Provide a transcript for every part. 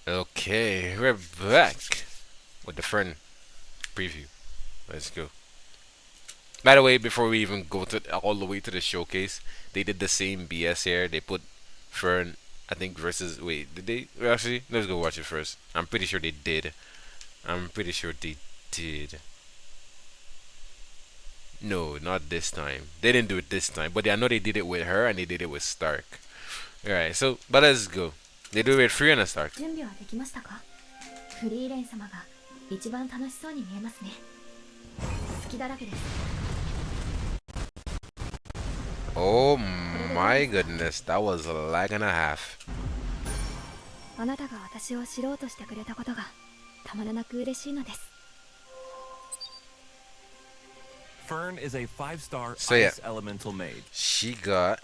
Okay, we're back with the Fern preview. Let's go. By the way, before we even go to all the way to the showcase, they did the same BS here. They put Fern, I think, versus. Wait, did they? Well, actually, let's go watch it first. I'm pretty sure they did. I'm pretty sure they did. No, not this time. They didn't do it this time, but I know they did it with her and they did it with Stark. Alright, so, but let's go. They do it with Free and Stark. 準備はできましたか？フリーレン様が一番楽しそうに見えますね。好きだらけです。Oh my goodness, that was a lag and a half. あなたが私を知ろうとしてくれたことがたまらなく嬉しいのです。Fern is a 5-star So yeah, ice elemental mage. she got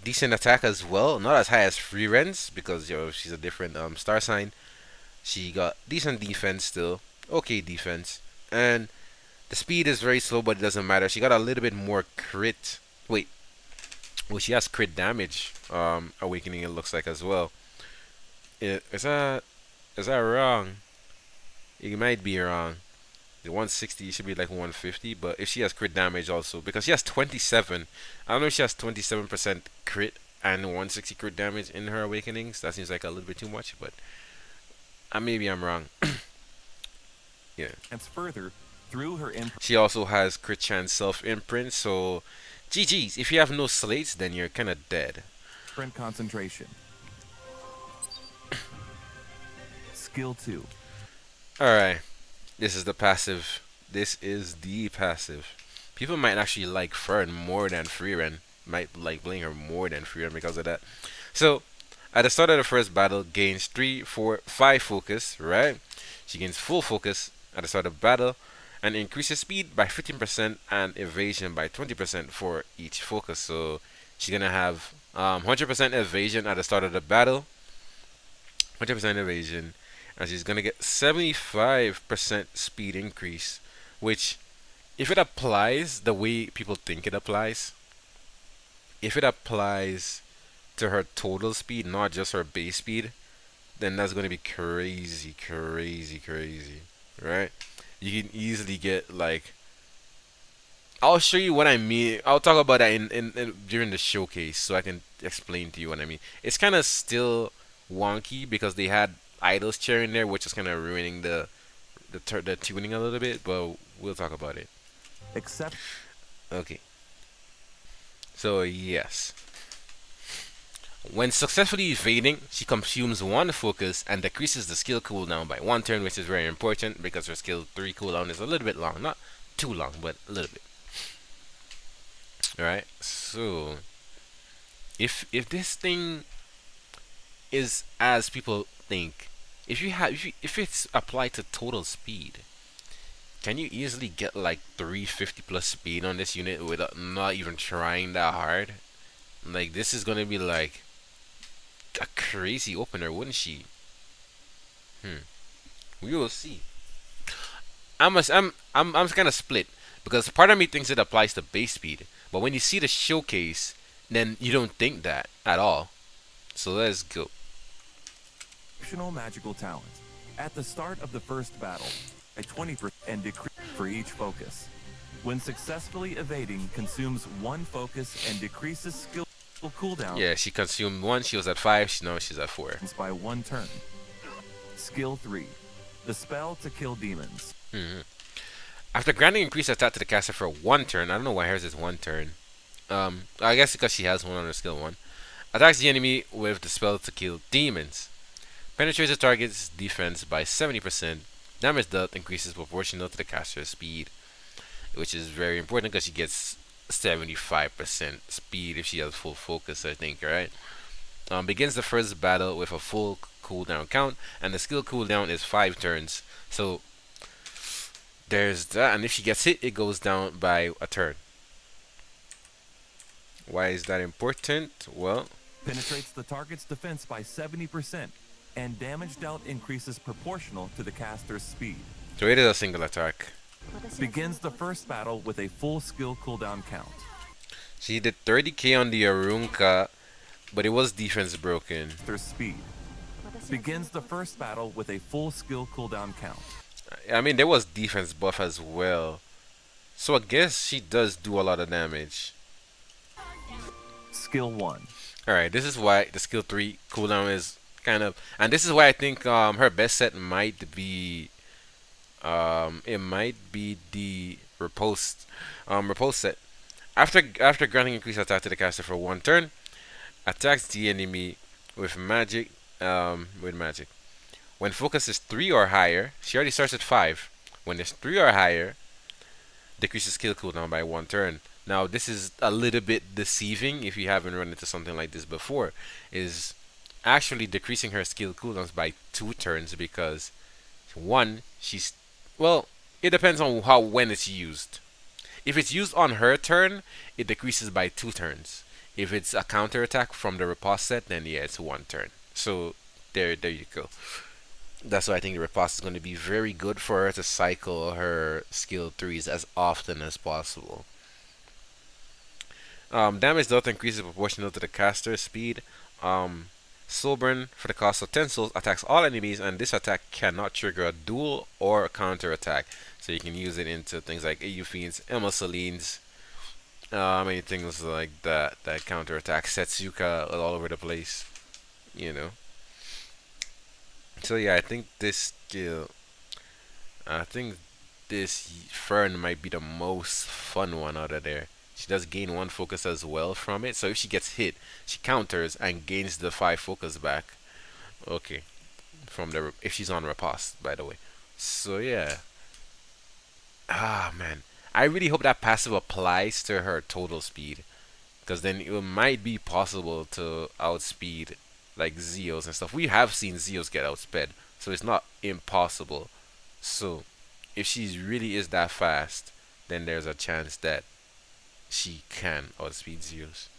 decent attack as well. Not as high as Free Rens because she's a different star sign. She got decent defense still, okay defense, and the speed is very slow, but it doesn't matter. She got a little bit more crit. Wait, well she has crit damage. Awakening it looks like as well. Is that wrong? It might be wrong. The 160 should be like 150, but if she has crit damage also, because she has 27, I don't know if she has 27% crit and 160 crit damage in her awakenings. That seems like a little bit too much, but maybe I'm wrong. Yeah. And further, through her She also has crit chance self imprint, so GG's. If you have no slates, then you're kind of dead. imprint concentration. Skill 2. Alright. This is the passive. This is the passive. People might actually like Fern more than Freeren. Might like playing her more than Freeren because of that. So, at the start of the first battle, gains 3, 4, 5 focus, right? She gains full focus at the start of battle and increases speed by 15% and evasion by 20% for each focus. So, she's gonna have 100% evasion at the start of the battle, 100% evasion, and she's gonna get 75% speed increase, which, if it applies the way people think it applies, if it applies to her total speed, not just her base speed, then that's gonna be crazy, crazy, crazy, right? You can easily get like, I'll show you what I mean. I'll talk about that in during the showcase, so I can explain to you what I mean. It's kind of still wonky because they had idols chair in there, which is kind of ruining the tuning a little bit. But we'll talk about it. Except Okay. So yes, when successfully evading, she consumes 1 focus and decreases the skill cooldown by 1 turn, which is very important because her skill 3 cooldown is a little bit long, not too long, but a little bit. All right. So if this thing is as people think, if it's applied to total speed, can you easily get like 350 plus speed on this unit without not even trying that hard? Like this is gonna be like a crazy opener, wouldn't she? We will see. I'm kind of split because part of me thinks it applies to base speed, but when you see the showcase, then you don't think that at all. So let's go. optional magical talent. At the start of the first battle, a 20% and decrease for each focus. When successfully evading, consumes 1 focus and decreases skill cooldown. Yeah, she consumed 1. She was at 5. Now she's at 4. By 1 turn. Skill 3. The spell to kill demons. After granting increased attack to the caster for 1 turn, I don't know why hers is 1 turn. I guess because she has 1 on her skill 1. Attacks the enemy with the spell to kill demons. Penetrates the target's defense by 70%. Damage dealt increases proportional to the caster's speed, which is very important because she gets 75% speed if she has full focus, I think, right? Begins the first battle with a full cooldown count, and the skill cooldown is 5 turns. So there's that, and if she gets hit, it goes down by a turn. Why is that important? Well, penetrates the target's defense by 70%, and damage dealt increases proportional to the caster's speed. so it is a single attack. Begins the first battle with a full skill cooldown count. She did 30k on the Arunka. but it was defense broken. Their speed. Begins the first battle with a full skill cooldown count. I mean, there was defense buff as well. So I guess she does do a lot of damage. Skill 1. Alright, this is why the skill 3 cooldown is kind of, and this is why I think her best set might be it might be the repulse set. After granting increased attack to the caster for one turn, attacks the enemy with magic with magic. When focus is 3 or higher, she already starts at 5. When it's 3 or higher, decreases skill cooldown by one turn. Now this is a little bit deceiving if you haven't run into something like this before. Is actually decreasing her skill cooldowns by 2 turns because one, she's, well, it depends on how when it's used. If it's used on her turn, it decreases by 2 turns. If it's a counter attack from the riposte set, then yeah, it's 1 turn. So there you go. That's why I think the riposte is going to be very good for her to cycle her skill 3s as often as possible. Damage dealt increases proportional to the caster's speed. Soul Burn, for the cost of 10 souls, attacks all enemies, and this attack cannot trigger a duel or a counter attack. So you can use it into things like AU Fiends, Emma Celine's, many things like that. That counter attack, Setsuka all over the place, you know. So yeah, I think this skill, I think this Fern might be the most fun one out of there. She does gain 1 focus as well from it. So if she gets hit, she counters and gains the 5 focus back. Okay, from the if she's on riposte, by the way. So yeah. Ah man, I really hope that passive applies to her total speed, because then it might be possible to outspeed like Zeos and stuff. We have seen Zeos get outsped, so it's not impossible. So if she really is that fast, then there's a chance that she can outspeed Zeus.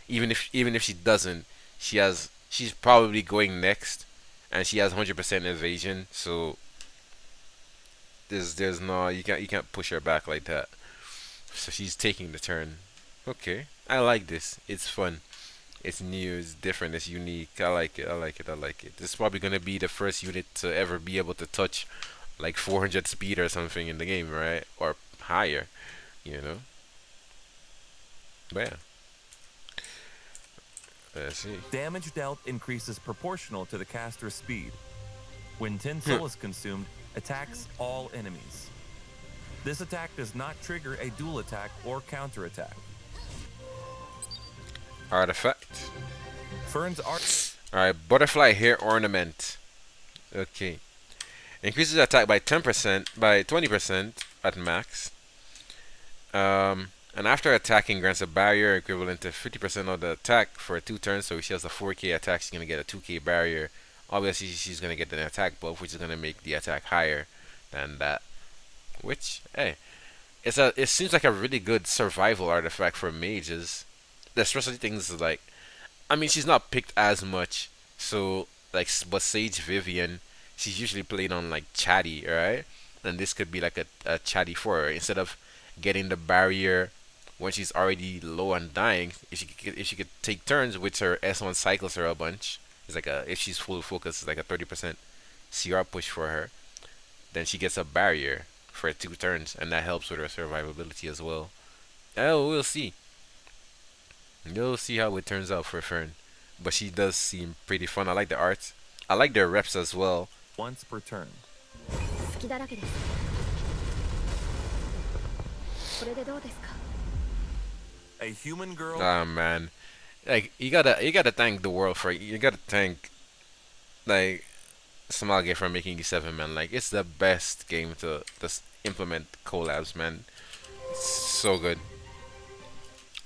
Even if she doesn't, she's probably going next, and she has 100% evasion. So there's no, you can't push her back like that. So she's taking the turn. Okay, I like this. It's fun. It's new. It's different. It's unique. I like it. I like it. I like it. This is probably gonna be the first unit to ever be able to touch like 400 speed or something in the game, right? Or higher, you know. But yeah. Let's see. Damage dealt increases proportional to the caster's speed. When 10 soul is consumed, attacks all enemies. This attack does not trigger a dual attack or counter attack. Artifact. Fern's art. Alright, butterfly hair ornament. Okay. Increases attack by 10%, by 20% at max. And after attacking, grants a barrier equivalent to 50% of the attack for 2 turns. So if she has a 4k attack, she's going to get a 2k barrier. Obviously, she's going to get an attack buff, which is going to make the attack higher than that. Which, hey, it seems like a really good survival artifact for mages. Especially things like, I mean, she's not picked as much. So, like, but Sage Vivian, she's usually played on, like, Chatty, right? And this could be like a Chatty for her. Instead of getting the barrier when she's already low and dying, if she could take turns, which her S1 cycles her a bunch. It's like if she's full focus, it's like a 30% CR push for her. Then she gets a barrier for 2 turns, and that helps with her survivability as well. Oh, we'll see. You'll see how it turns out for Fern. But she does seem pretty fun. I like the art. I like their reps as well. Once per turn. 好きだらけです。これでどうですか？ A human girl. Ah man, like you gotta thank the world for it. You gotta thank like Smiley for making E7, man. Like it's the best game to just implement collabs, man. It's so good.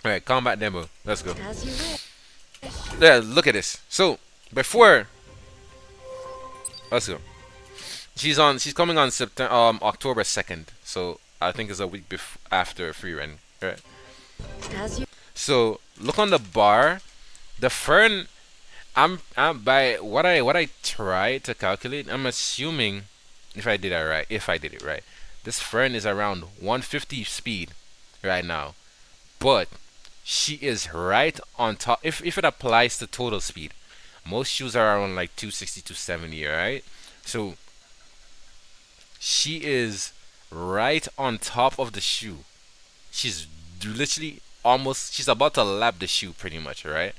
Alright, combat demo. Let's go. As you wish. Yeah, look at this. So before, let's go. She's coming on October 2nd. So I think it's a week after free run. Right. As you. So look on the bar. The Fern, I'm by what I tried to calculate. I'm assuming if I did it right, this Fern is around 150 speed right now. But she is right on top. If it applies to total speed, most shoes are around like 260, 270, right? So she is right on top of the shoe. She's literally almost, she's about to lap the shoe pretty much, right?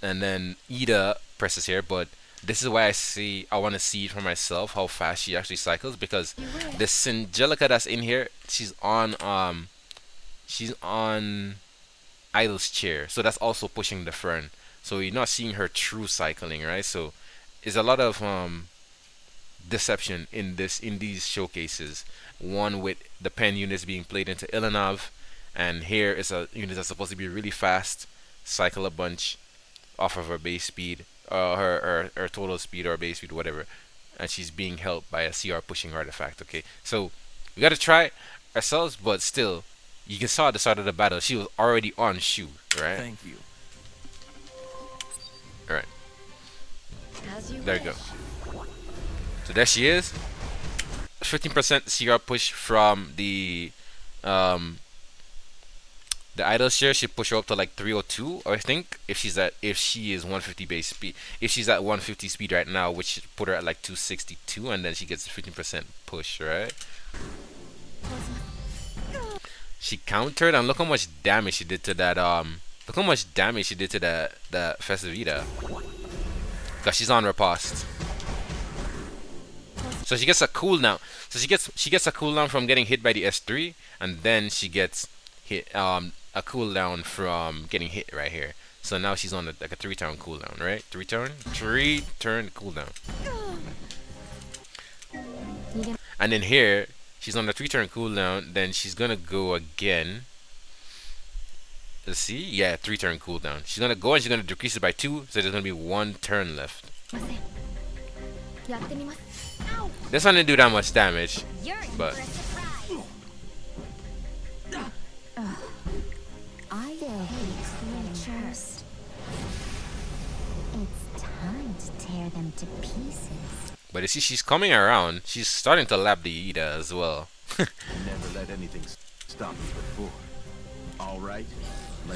And then Ida presses here, but this is why I want to see for myself how fast she actually cycles, because the Syngelica that's in here, she's on Idol's chair, so that's also pushing the Fern. So you're not seeing her true cycling, right? So there's a lot of deception in these showcases. One with the pen units being played into Ilanov, and here is a unit that's supposed to be really fast, cycle a bunch off of her base speed, her total speed or base speed, whatever, and she's being helped by a CR pushing artifact. Okay, so we gotta try ourselves, but still, you can saw at the start of the battle she was already on shoe, right? Thank you. All right, As you there you wish. go. So there she is. 15% CR push from um the idol share should push her up to like 302, I think, if she is 150 base speed. If she's at 150 speed right now, which should put her at like 262, and then she gets 15% push, right? She countered, and look how much damage she did to that look how much damage she did to that Festivita. Cause she's on riposte. So she gets a cooldown. So she gets a cooldown from getting hit by the S3, and then she gets hit a cooldown from getting hit right here. So now she's on like a 3-turn cooldown, right? 3-turn cooldown. And then here she's on the 3-turn cooldown. Then she's gonna go again. Let's see, yeah, 3-turn cooldown. She's gonna go and she's gonna decrease it by 2, so there's gonna be 1 turn left. This one didn't do that much damage, but I hate creatures. It's time to tear them to pieces. you see, she's coming around. She's starting to lap the Ida as well. Never let anything stop me before. All right.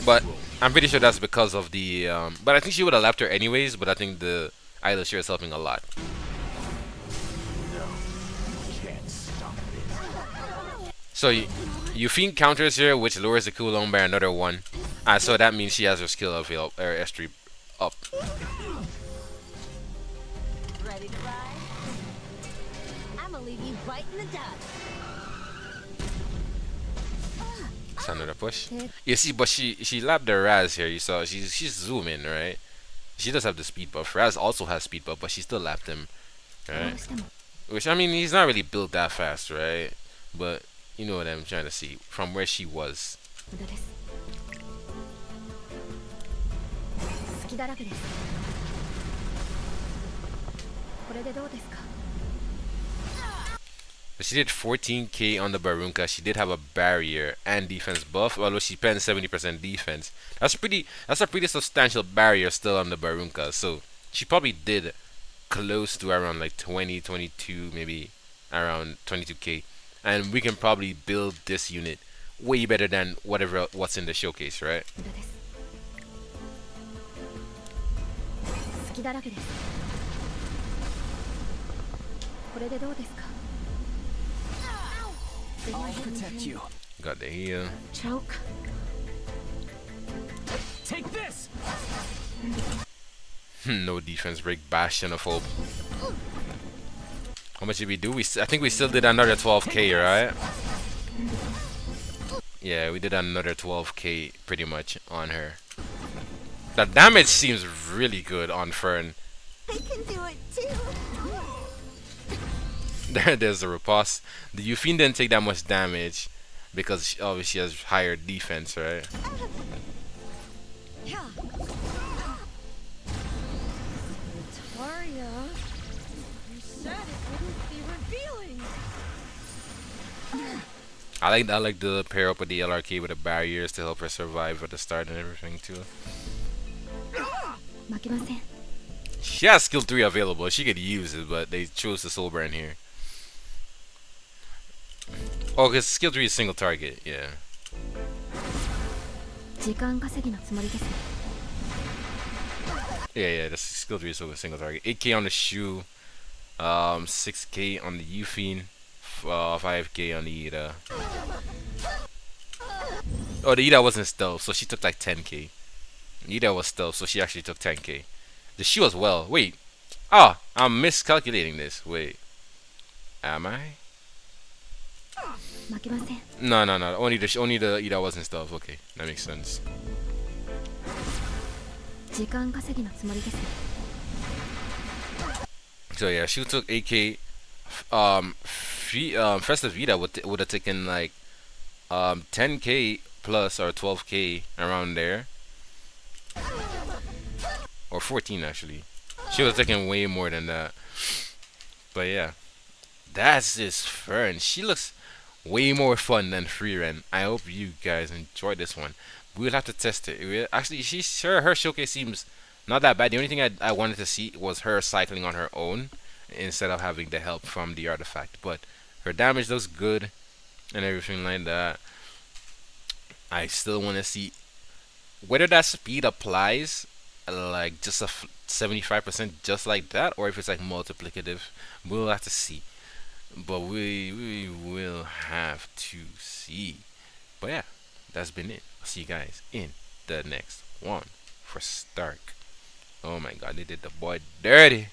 But I'm pretty sure that's because of the. But I think she would have lapped her anyways. But I think the Ida share is helping a lot. No, can't stop this. So you fiend counters here, which lowers the cooldown by another 1. So that means she has her skill available, or S3 up. Ready to ride? I'ma leave you biting the dust. That's another push. You see, but she lapped the Raz here. You saw she's zooming, right? She does have the speed buff. Raz also has speed buff, but she still lapped him, right? Which, I mean, he's not really built that fast, right? But you know what I'm trying to see from where she was. But she did 14k on the Barunka. She did have a barrier and defense buff, although she spent 70% defense. That's a pretty substantial barrier still on the Barunka. So she probably did close to around like 20, 22, maybe around 22k. And we can probably build this unit way better than what's in the showcase, right? I'll protect you. Got the heal. Choke. Take this. No defense break, Bastion of Hope. How much did we do? I think we still did another 12k, right? Yeah, we did another 12k pretty much on her. The damage seems really good on Fern. I can do it too. There's the riposte. The Euphine didn't take that much damage because she obviously has higher defense, right? Victoria, you said it wouldn't be revealing. I like the pair up with the LRK with the barriers to help her survive at the start and everything too. She has skill 3 available. She could use it, but they chose the Soul Brand here. Oh, because skill 3 is single target, yeah. 時間稼ぎのつもりですね。 Yeah, the skill 3 is a single target. 8k on the shoe, 6k on the Ufine, 5k on the Ida. Oh, the Ida wasn't stealth, so she took like 10k. Ida was stealth, so she actually took 10k. The shoe as well. Wait. Ah, I'm miscalculating this. Wait. Am I? 負けません。 No. Only the Ida wasn't stealth. Okay, that makes sense. 時間稼ぎのつもりですね。 So yeah, she took 8k. Festive Vita would have taken like 10k plus or 12k around there, or 14 actually. She was taking way more than that. But yeah, that's just Fern. She looks way more fun than Freeren. I hope you guys enjoyed this one. We'll have to test it. Actually, her showcase seems not that bad. The only thing I wanted to see was her cycling on her own instead of having the help from the artifact. But her damage looks good and everything like that. I still want to see whether that speed applies like just a 75% just like that, or if it's like multiplicative. We'll have to see. But we will have to see. But yeah, that's been it. I'll see you guys in the next one for Stark. Oh my god, they did the boy dirty.